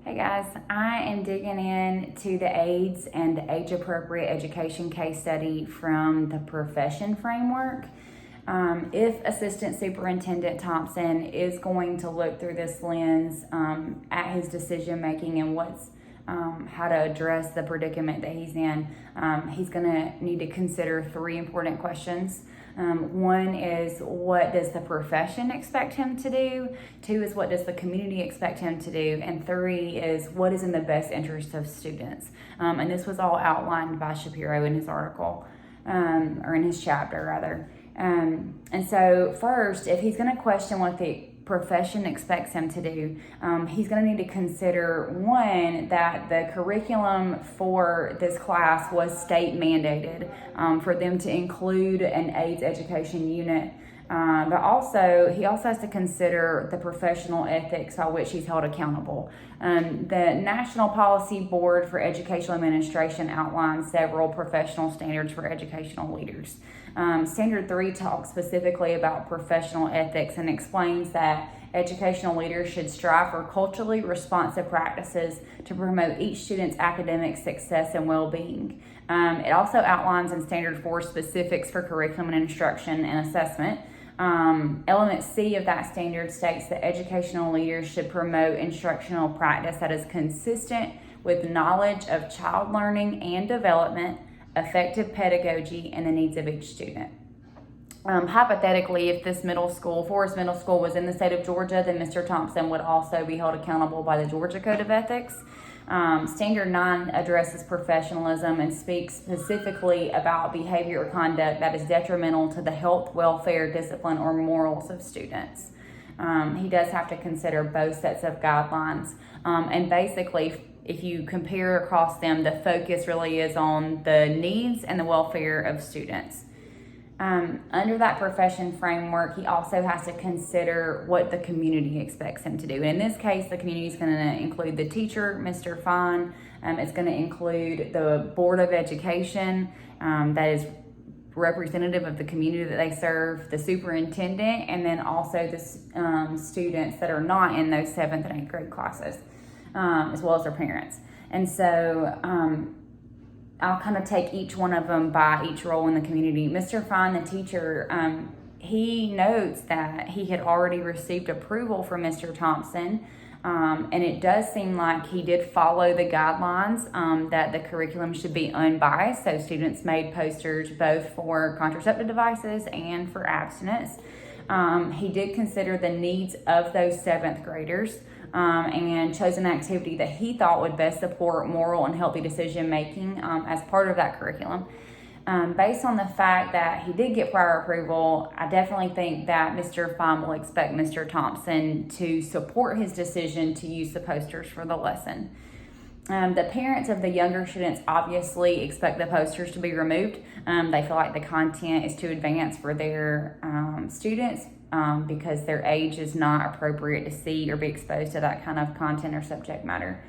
Hey guys, I am digging into the AIDS and age-appropriate education case study from the profession framework. If Assistant Superintendent Thompson is going to look through this lens at his decision making and how to address the predicament that he's in, he's going to need to consider three important questions. One is, what does the profession expect him to do? Two is, what does the community expect him to do? And three is, what is in the best interest of students? And this was all outlined by Shapiro in his article, or in his chapter rather. And so first, if he's going to question what the profession expects him to do, he's going to need to consider, one, that the curriculum for this class was state mandated for them to include an AIDS education unit. But also, he also has to consider the professional ethics by which he's held accountable. The National Policy Board for Educational Administration outlines several professional standards for educational leaders. Standard 3 talks specifically about professional ethics and explains that educational leaders should strive for culturally responsive practices to promote each student's academic success and well-being. It also outlines in Standard 4 specifics for curriculum and instruction and assessment. Element C of that standard states that educational leaders should promote instructional practice that is consistent with knowledge of child learning and development, effective pedagogy, and the needs of each student. Hypothetically, if this Forest Middle School was in the state of Georgia, then Mr. Thompson would also be held accountable by the Georgia Code of Ethics. Standard 9 addresses professionalism and speaks specifically about behavior or conduct that is detrimental to the health, welfare, discipline, or morals of students. He does have to consider both sets of guidelines. And basically, if you compare across them, the focus really is on the needs and the welfare of students. Under that profession framework, he also has to consider what the community expects him to do. And in this case, the community is going to include the teacher, Mr. Fine. It's going to include the Board of Education, that is representative of the community that they serve, the superintendent, and then also the students that are not in those 7th and 8th grade classes, as well as their parents. And so I'll kind of take each one of them by each role in the community. Mr. Fine, the teacher, he notes that he had already received approval from Mr. Thompson, and it does seem like he did follow the guidelines that the curriculum should be unbiased. So students made posters both for contraceptive devices and for abstinence. He did consider the needs of those 7th graders. And chose an activity that he thought would best support moral and healthy decision making as part of that curriculum. Based on the fact that he did get prior approval, I definitely think that Mr. Fine will expect Mr. Thompson to support his decision to use the posters for the lesson. The parents of the younger students obviously expect the posters to be removed. They feel like the content is too advanced for their students because their age is not appropriate to see or be exposed to that kind of content or subject matter.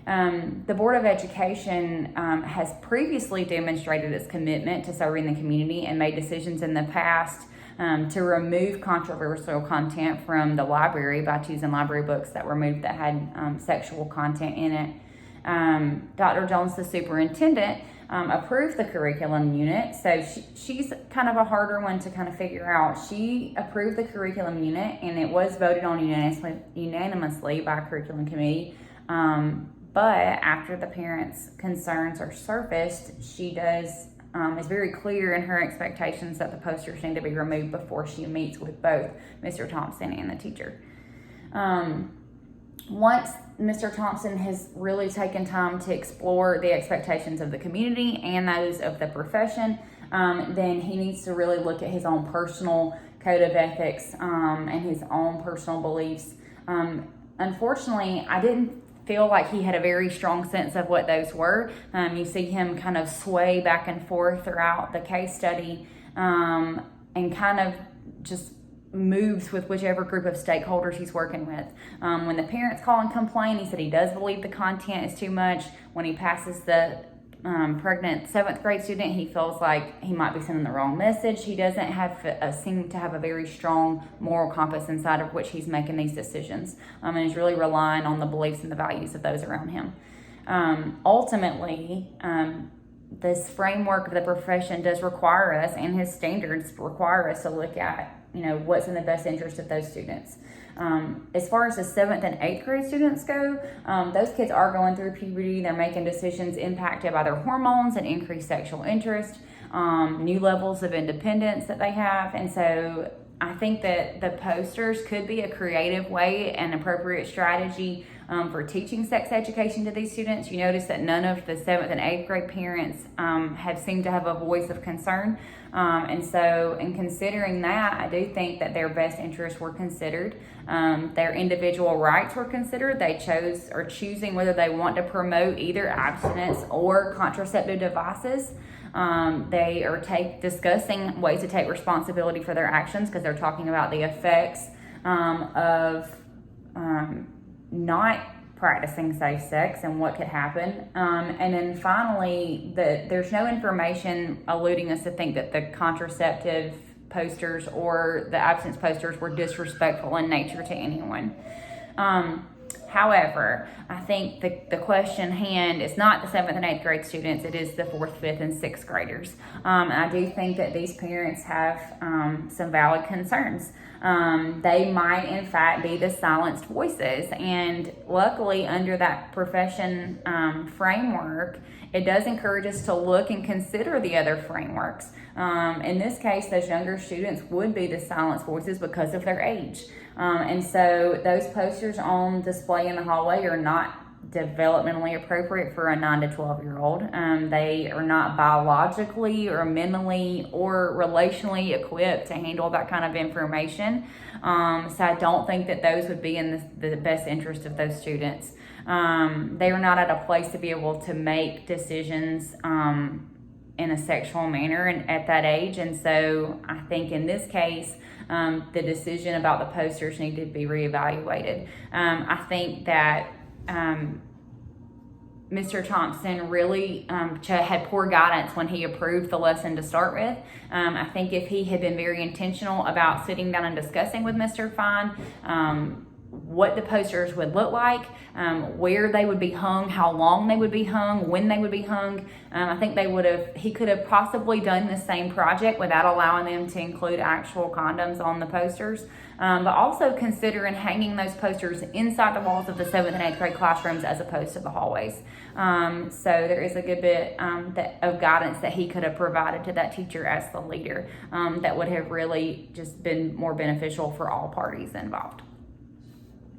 The Board of Education has previously demonstrated its commitment to serving the community and made decisions in the past to remove controversial content from the library by choosing library books that were removed that had sexual content in it. Dr. Jones, the superintendent, approved the curriculum unit. So she's kind of a harder one to kind of figure out. She approved the curriculum unit, and it was voted on unanimously by a curriculum committee. But after the parents' concerns are surfaced, she is very clear in her expectations that the posters need to be removed before she meets with both Mr. Thompson and the teacher. Once Mr. Thompson has really taken time to explore the expectations of the community and those of the profession, then he needs to really look at his own personal code of ethics and his own personal beliefs. Unfortunately, I didn't feel like he had a very strong sense of what those were. You see him kind of sway back and forth throughout the case study and kind of just moves with whichever group of stakeholders he's working with. When the parents call and complain, he said he does believe the content is too much. When he passes the pregnant 7th grade student, he feels like he might be sending the wrong message. He doesn't seem to have a very strong moral compass inside of which he's making these decisions, and is really relying on the beliefs and the values of those around him. Ultimately, this framework of the profession does require us, and his standards require us to look at, what's in the best interest of those students. As far as the 7th and 8th grade students go, those kids are going through puberty. They're making decisions impacted by their hormones and increased sexual interest, new levels of independence that they have. And so I think that the posters could be a creative way and appropriate strategy for teaching sex education to these students. You notice that none of the 7th and 8th grade parents have seemed to have a voice of concern. And so in considering that, I do think that their best interests were considered. Their individual rights were considered. They are choosing whether they want to promote either abstinence or contraceptive devices. They are discussing ways to take responsibility for their actions, because they're talking about the effects of not practicing safe sex and what could happen. And then finally, there's no information alluding us to think that the contraceptive posters or the abstinence posters were disrespectful in nature to anyone. However, I think the question hand is not the 7th and 8th grade students, it is the 4th, 5th, and 6th graders. And I do think that these parents have some valid concerns. They might, in fact, be the silenced voices. And luckily, under that profession framework, it does encourage us to look and consider the other frameworks. In this case, those younger students would be the silenced voices because of their age. And so those posters on display in the hallway are not developmentally appropriate for a 9 to 12-year-old. They are not biologically or mentally or relationally equipped to handle that kind of information. So I don't think that those would be in the best interest of those students. They are not at a place to be able to make decisions in a sexual manner at that age. And so I think in this case, the decision about the posters need to be reevaluated. I think that Mr. Thompson really had poor guidance when he approved the lesson to start with. I think if he had been very intentional about sitting down and discussing with Mr. Fine what the posters would look like, where they would be hung, how long they would be hung, when they would be hung, I think he could have possibly done the same project without allowing them to include actual condoms on the posters, but also considering hanging those posters inside the walls of the 7th and 8th grade classrooms as opposed to the hallways. So there is a good bit of guidance that he could have provided to that teacher as the leader that would have really just been more beneficial for all parties involved.